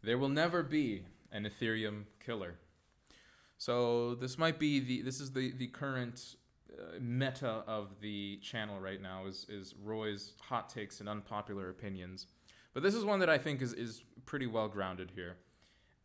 There will never be an Ethereum killer. So this is the current meta of the channel right now is Roy's hot takes and unpopular opinions. But this is one that I think is pretty well grounded here.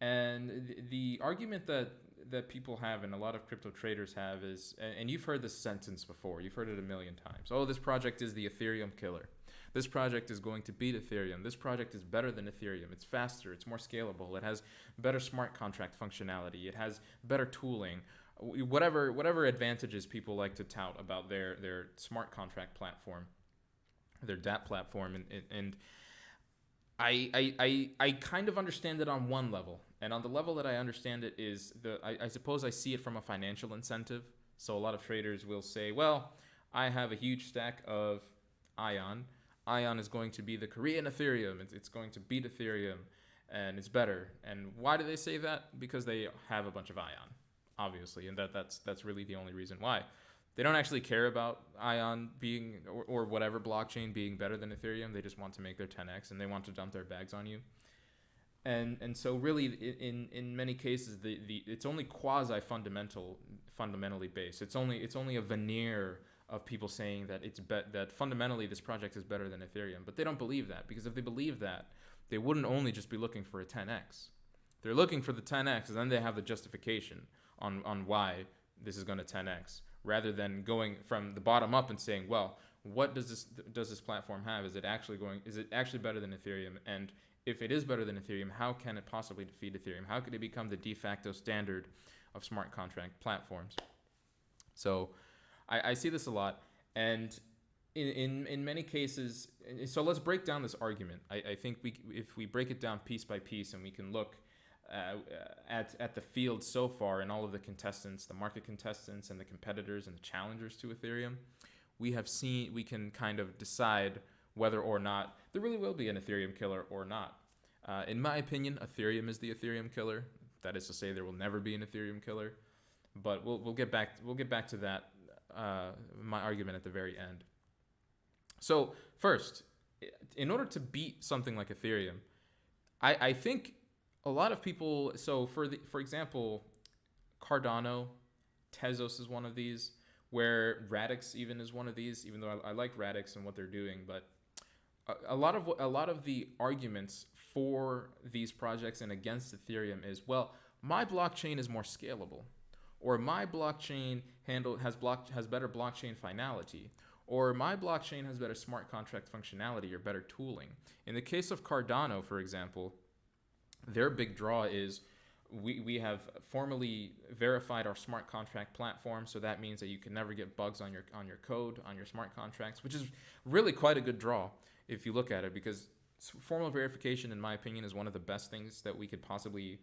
And the argument that people have and a lot of crypto traders have is, and you've heard this sentence before, you've heard it a million times. Oh, this project is the Ethereum killer. This project is going to beat Ethereum. This project is better than Ethereum. It's faster. It's more scalable. It has better smart contract functionality. It has better tooling. Whatever advantages people like to tout about their smart contract platform, their DApp platform, and I kind of understand it on one level, and on the level that I understand it is I suppose I see it from a financial incentive. So a lot of traders will say, well, I have a huge stack of Ion. Ion is going to be the Korean Ethereum. It's going to beat Ethereum, and it's better. And why do they say that? Because they have a bunch of Ion, obviously, and that's really the only reason why. They don't actually care about Ion being or whatever blockchain being better than Ethereum. They just want to make their 10x and they want to dump their bags on you. And so really in many cases the it's only quasi fundamentally based. It's only a veneer of people saying that that fundamentally this project is better than Ethereum, but they don't believe that, because if they believe that, they wouldn't only just be looking for a 10x. They're looking for the 10x, and then they have the justification on why this is going to 10x, rather than going from the bottom up and saying, well, what does this platform have? Is it actually better than Ethereum? And if it is better than Ethereum, how can it possibly defeat Ethereum? How could it become the de facto standard of smart contract platforms? So I see this a lot, and in many cases. So let's break down this argument. I think if we break it down piece by piece and we can look at the field so far and all of the contestants, the market contestants and the competitors and the challengers to Ethereum, we can kind of decide whether or not there really will be an Ethereum killer or not. In my opinion, Ethereum is the Ethereum killer. That is to say, there will never be an Ethereum killer. But we'll get back to that, my argument at the very end. So first, in order to beat something like Ethereum, I think a lot of people. So for example, Cardano, Tezos is one of these, where Radix even is one of these. Even though I like Radix and what they're doing, but a lot of the arguments for these projects and against Ethereum is, well, my blockchain is more scalable, or my blockchain has better blockchain finality, or my blockchain has better smart contract functionality or better tooling. In the case of Cardano, for example, their big draw is we have formally verified our smart contract platform, so that means that you can never get bugs on your code, on your smart contracts, which is really quite a good draw if you look at it, because formal verification, in my opinion, is one of the best things that we could possibly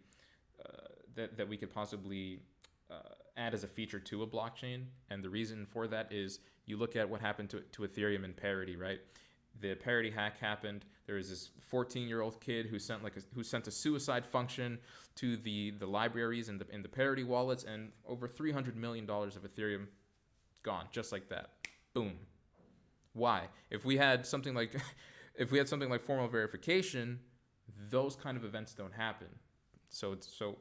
add as a feature to a blockchain. And the reason for that is you look at what happened to Ethereum in parity, right? The parity hack happened. There was this 14-year-old kid who sent a suicide function to the libraries and the parity wallets, and over $300 million of Ethereum gone just like that. Boom. Why? If we had something like formal verification, those kind of events don't happen. So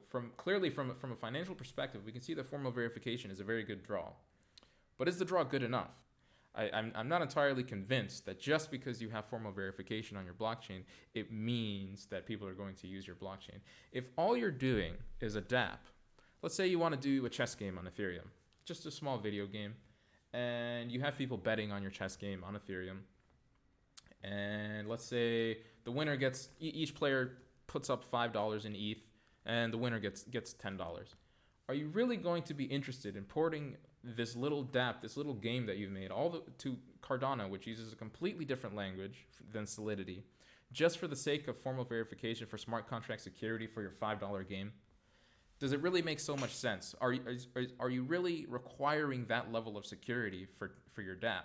from a financial perspective, we can see that formal verification is a very good draw. But is the draw good enough? I'm not entirely convinced that just because you have formal verification on your blockchain, it means that people are going to use your blockchain. If all you're doing is a DApp, let's say you want to do a chess game on Ethereum, just a small video game, and you have people betting on your chess game on Ethereum, and let's say the winner each player puts up $5 in ETH, and the winner gets $10. Are you really going to be interested in porting this little DApp, this little game that you've made, to Cardano, which uses a completely different language than Solidity, just for the sake of formal verification for smart contract security for your $5 game? Does it really make so much sense? Are you really requiring that level of security for your DApp?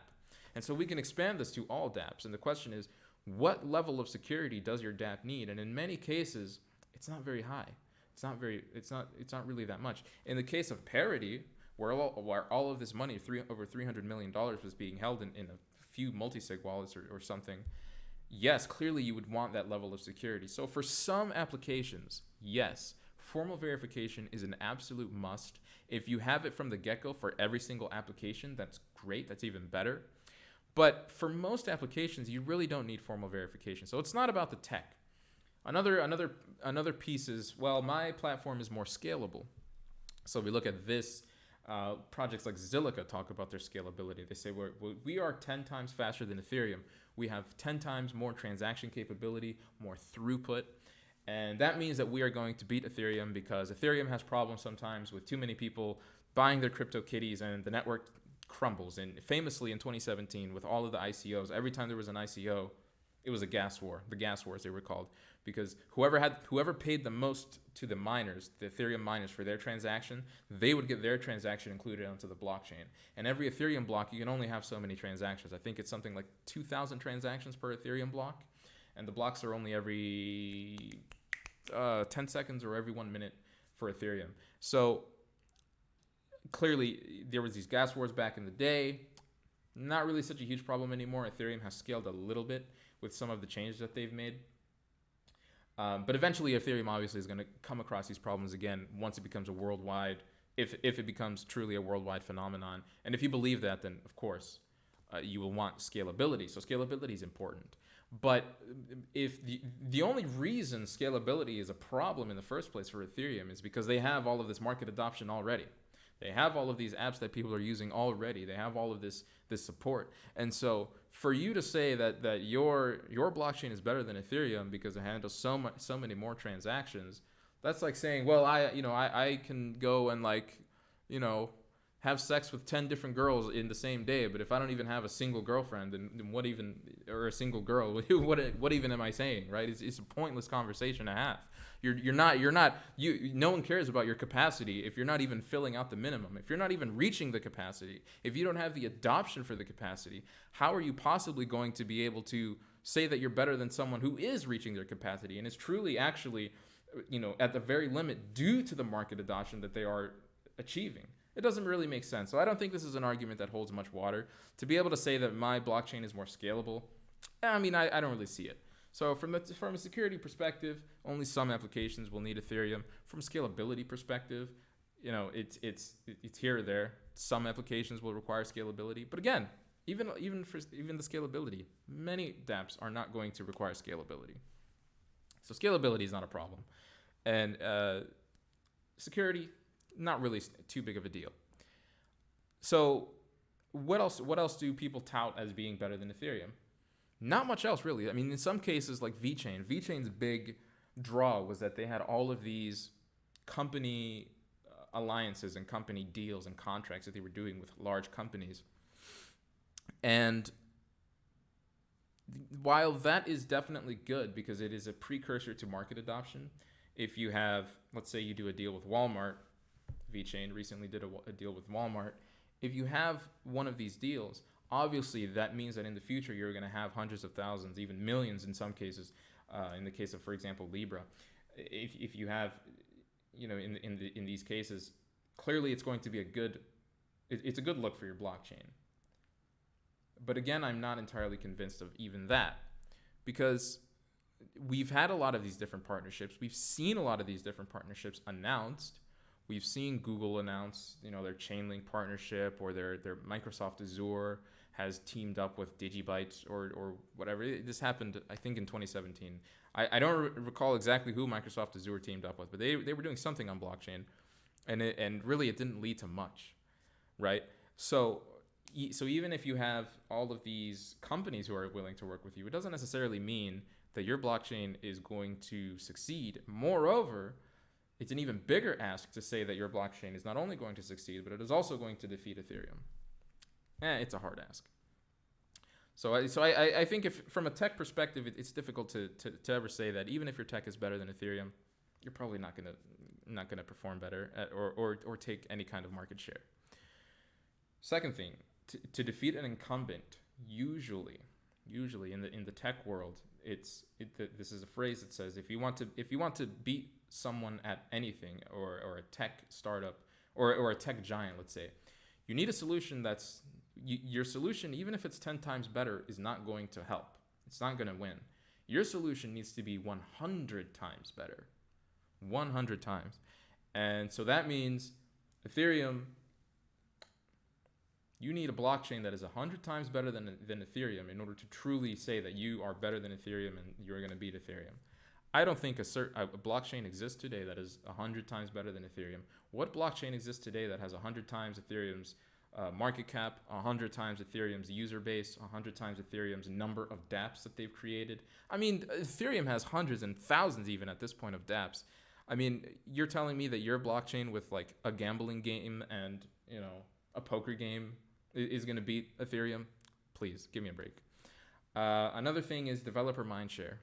And so we can expand this to all dApps. And the question is, what level of security does your DApp need? And in many cases, it's not very high. It's not really that much. In the case of parity, where all of this money, over $300 million, was being held in a few multi-sig wallets or something, yes, clearly you would want that level of security. So for some applications, yes, formal verification is an absolute must. If you have it from the get-go for every single application, that's great. That's even better. But for most applications, you really don't need formal verification. So it's not about the tech. Another piece is, well, my platform is more scalable. So we look at this. Projects like Zilliqa talk about their scalability. They say we are 10 times faster than Ethereum. We have 10 times more transaction capability, more throughput. And that means that we are going to beat Ethereum because Ethereum has problems sometimes with too many people buying their crypto kitties and the network crumbles. And famously in 2017, with all of the ICOs, every time there was an ICO, it was a gas war, the gas wars they were called, because whoever paid the most to the miners, the Ethereum miners, for their transaction, they would get their transaction included onto the blockchain. And every Ethereum block, you can only have so many transactions. I think it's something like 2,000 transactions per Ethereum block, and the blocks are only every 10 seconds or every 1 minute for Ethereum. So clearly there was these gas wars back in the day. Not really such a huge problem anymore. Ethereum has scaled a little bit with some of the changes that they've made. But eventually Ethereum obviously is going to come across these problems again once it becomes a worldwide, if it becomes truly a worldwide phenomenon. And if you believe that, then of course you will want scalability. So scalability is important. But if the only reason scalability is a problem in the first place for Ethereum is because they have all of this market adoption already. They have all of these apps that people are using already. They have all of this support. And so for you to say that your blockchain is better than Ethereum because it handles so many more transactions, that's like saying, well, I can go and have sex with 10 different girls in the same day, but if I don't even have a single girlfriend, then what even, or a single girl, what even am I saying, right? It's a pointless conversation to have. No one cares about your capacity if you're not even filling out the minimum, if you're not even reaching the capacity, if you don't have the adoption for the capacity. How are you possibly going to be able to say that you're better than someone who is reaching their capacity and is truly actually, at the very limit due to the market adoption that they are achieving? It doesn't really make sense. So I don't think this is an argument that holds much water. To be able to say that my blockchain is more scalable, I don't really see it. So from a security perspective, only some applications will need Ethereum. From a scalability perspective, it's here or there. Some applications will require scalability, but again, even the scalability, many dApps are not going to require scalability. So scalability is not a problem, and security, not really too big of a deal. So what else do people tout as being better than Ethereum? Not much else, really. I mean, in some cases, like VeChain's big draw was that they had all of these company alliances and company deals and contracts that they were doing with large companies. And while that is definitely good because it is a precursor to market adoption, if you have, let's say you do a deal with Walmart, VeChain recently did a deal with Walmart. If you have one of these deals, obviously that means that in the future you're going to have hundreds of thousands, even millions in some cases. In the case of, for example, Libra, if you have, in these cases, clearly it's going to be it's a good look for your blockchain. But again, I'm not entirely convinced of even that, because we've had a lot of these different partnerships. We've seen a lot of these different partnerships announced. We've seen Google announce, their Chainlink partnership, or their Microsoft Azure has teamed up with Digibyte or whatever. This happened, I think, in 2017. I don't recall exactly who Microsoft Azure teamed up with, but they were doing something on blockchain, and really it didn't lead to much, right? So even if you have all of these companies who are willing to work with you, it doesn't necessarily mean that your blockchain is going to succeed. Moreover, it's an even bigger ask to say that your blockchain is not only going to succeed, but it is also going to defeat Ethereum. It's a hard ask. So I think if from a tech perspective, it's difficult to ever say that even if your tech is better than Ethereum, you're probably not gonna perform better or take any kind of market share. Second thing, to defeat an incumbent, usually in the tech world, this is a phrase that says if you want to beat someone at anything, or a tech startup or a tech giant, let's say, you need a solution your solution, even if it's 10 times better, is not going to help. It's not going to win. Your solution needs to be 100 times better. 100 times. And so that means Ethereum, you need a blockchain that is 100 times better than Ethereum in order to truly say that you are better than Ethereum and you're going to beat Ethereum. I don't think a blockchain exists today that is 100 times better than Ethereum. What blockchain exists today that has 100 times Ethereum's market cap, 100 times Ethereum's user base, 100 times Ethereum's number of dApps that they've created? I mean, Ethereum has hundreds and thousands even at this point of dApps. I mean, you're telling me that your blockchain with like a gambling game and, you know, a poker game is going to beat Ethereum? Please, give me a break. Another thing is developer mindshare.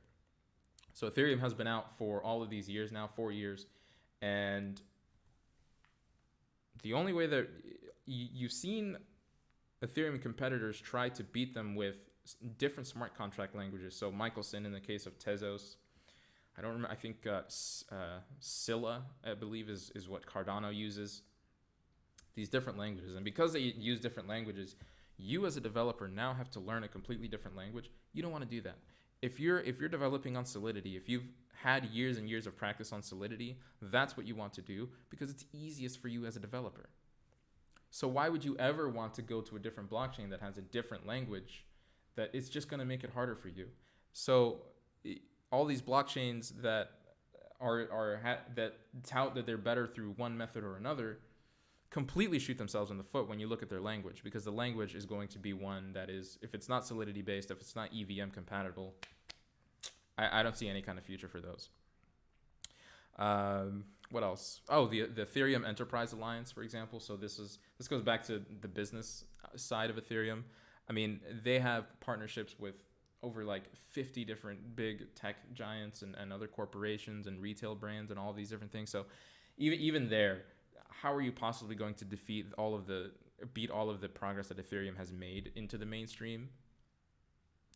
So Ethereum has been out for all of these years now, 4 years. And the only way that you've seen Ethereum competitors try to beat them with different smart contract languages. So Michelson in the case of Tezos. I don't remember. I think Scylla, I believe, is what Cardano uses. These different languages. And because they use different languages, you as a developer now have to learn a completely different language. You don't want to do that. If you're developing on Solidity, if you've had years and years of practice on Solidity, that's what you want to do because it's easiest for you as a developer. So why would you ever want to go to a different blockchain that has a different language that it's just going to make it harder for you? So all these blockchains that that tout that they're better through one method or another completely shoot themselves in the foot when you look at their language, because the language is going to be one that is, if it's not Solidity based, if it's not EVM compatible, I don't see any kind of future for those. What else? Oh, the Ethereum Enterprise Alliance, for example. So this goes back to the business side of Ethereum. I mean, they have partnerships with over like 50 different big tech giants and other corporations and retail brands and all these different things. So even there, how are you possibly going to beat all of the progress that Ethereum has made into the mainstream?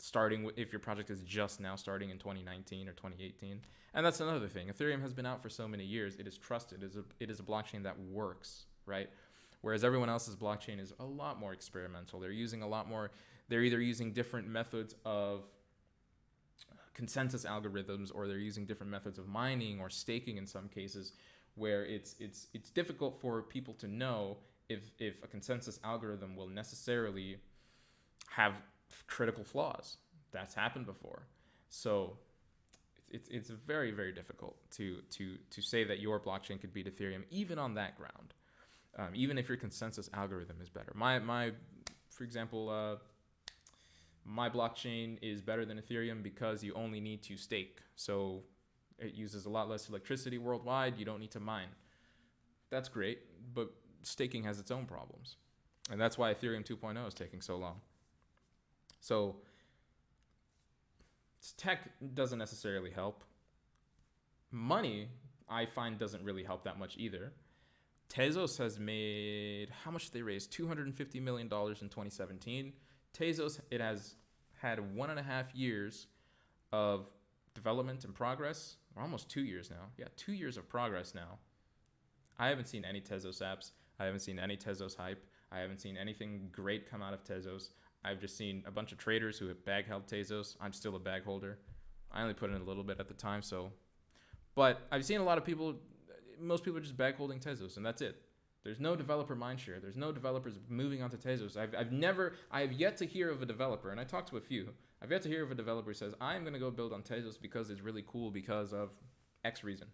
Starting with, if your project is just now starting in 2019 or 2018. And that's another thing. Ethereum has been out for so many years. It is trusted. It is a blockchain that works, right? Whereas everyone else's blockchain is a lot more experimental. They're either using different methods of consensus algorithms, or they're using different methods of mining or staking in some cases, where it's difficult for people to know if a consensus algorithm will necessarily have critical flaws. That's happened before. So it's very, very difficult to say that your blockchain could beat Ethereum, even on that ground. Even if your consensus algorithm is better. For example, my blockchain is better than Ethereum because you only need to stake. So it uses a lot less electricity worldwide. You don't need to mine. That's great, but staking has its own problems. And that's why Ethereum 2.0 is taking so long. So tech doesn't necessarily help. Money, I find, doesn't really help that much either. Tezos has made, how much did they raise? $250 million in 2017. Tezos, it has had 1.5 years of development and progress. We're almost 2 years now. Yeah, 2 years of progress now. I haven't seen any Tezos apps. I haven't seen any Tezos hype. I haven't seen anything great come out of Tezos. I've just seen a bunch of traders who have bag held Tezos. I'm still a bag holder. I only put in a little bit at the time, so. But I've seen a lot of people, most people are just bag holding Tezos, and that's it. There's no developer mindshare. There's no developers moving onto Tezos. I have yet to hear of a developer, and I talked to a few. I've yet to hear of a developer who says, I'm going to go build on Tezos because it's really cool because of X reason,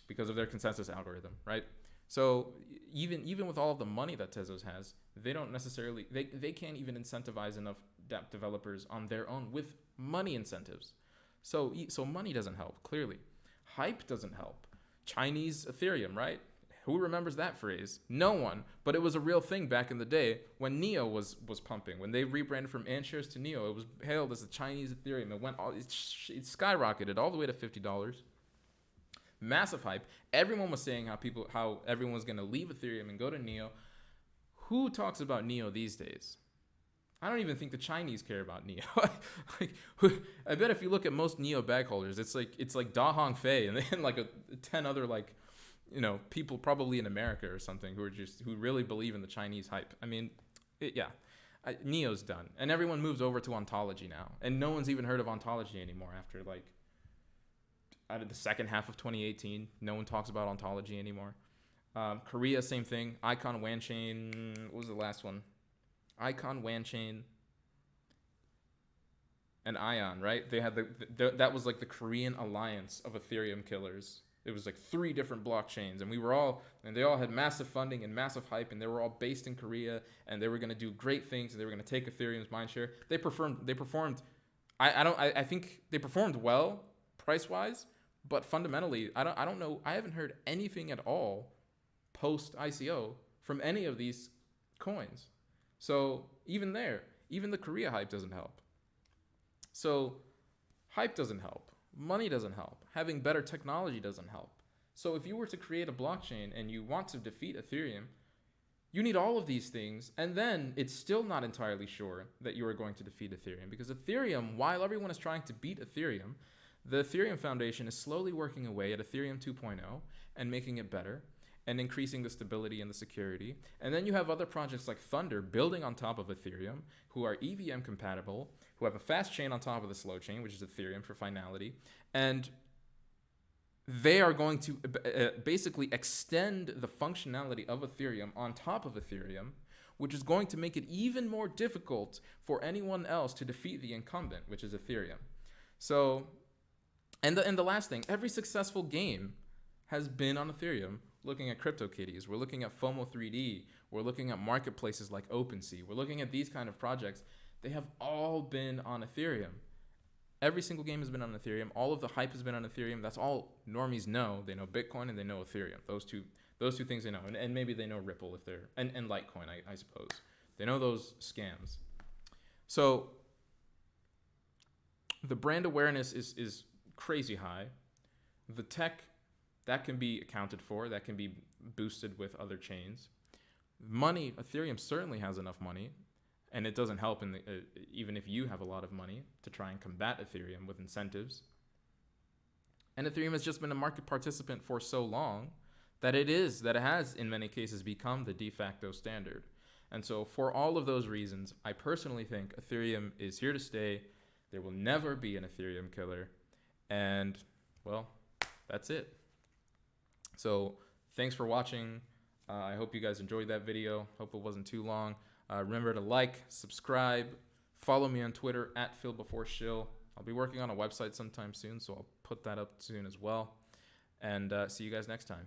because of their consensus algorithm, right? So even with all of the money that Tezos has, they don't necessarily, they can't even incentivize enough developers on their own with money incentives. So money doesn't help, clearly. Hype doesn't help. Chinese Ethereum, right? Who remembers that phrase? No one. But it was a real thing back in the day when Neo was pumping. When they rebranded from AntShares to Neo, it was hailed as the Chinese Ethereum. It skyrocketed all the way to $50. Massive hype. Everyone was saying how everyone was going to leave Ethereum and go to Neo. Who talks about Neo these days? I don't even think the Chinese care about Neo. I bet if you look at most Neo bag holders, it's like Da Hong Fei and then like 10 other people probably in America or something who really believe in the Chinese hype. I mean, yeah. Neo's done, and everyone moves over to ontology now, and no one's even heard of ontology anymore after like out of the second half of 2018. No one talks about ontology anymore. Korea, same thing. Icon, Wanchain. What was the last one? Icon, Wanchain, and Ion, right? They had that was like the Korean alliance of Ethereum killers. It was like 3 different blockchains, and they all had massive funding and massive hype, and they were all based in Korea, and they were going to do great things, and they were going to take Ethereum's mindshare. They performed. I think they performed well price wise, but fundamentally, I don't know. I haven't heard anything at all post ICO from any of these coins. So even the Korea hype doesn't help. So hype doesn't help. Money doesn't help. Having better technology doesn't help. So if you were to create a blockchain and you want to defeat Ethereum, you need all of these things, and then it's still not entirely sure that you are going to defeat Ethereum, because Ethereum, while everyone is trying to beat Ethereum, the Ethereum Foundation is slowly working away at Ethereum 2.0 and making it better and increasing the stability and the security. And then you have other projects like Thunder building on top of Ethereum, who are EVM compatible, who have a fast chain on top of the slow chain, which is Ethereum for finality. And they are going to basically extend the functionality of Ethereum on top of Ethereum, which is going to make it even more difficult for anyone else to defeat the incumbent, which is Ethereum. So, and the last thing, every successful game has been on Ethereum. Looking at CryptoKitties, we're looking at FOMO 3D, we're looking at marketplaces like OpenSea, we're looking at these kind of projects. They have all been on Ethereum. Every single game has been on Ethereum. All of the hype has been on Ethereum. That's all normies know. They know Bitcoin and they know Ethereum. Those two things they know. And maybe they know Ripple if they're, and Litecoin, I suppose. They know those scams. So the brand awareness is crazy high. The tech, that can be accounted for. That can be boosted with other chains. Money, Ethereum certainly has enough money. And it doesn't help even if you have a lot of money to try and combat Ethereum with incentives. And Ethereum has just been a market participant for so long that it has in many cases become the de facto standard. And so for all of those reasons, I personally think Ethereum is here to stay. There will never be an Ethereum killer. And well, that's it. So thanks for watching. I hope you guys enjoyed that video. Hope it wasn't too long. Remember to like, subscribe, follow me on Twitter at PhilBeforeShill. I'll be working on a website sometime soon, so I'll put that up soon as well. And see you guys next time.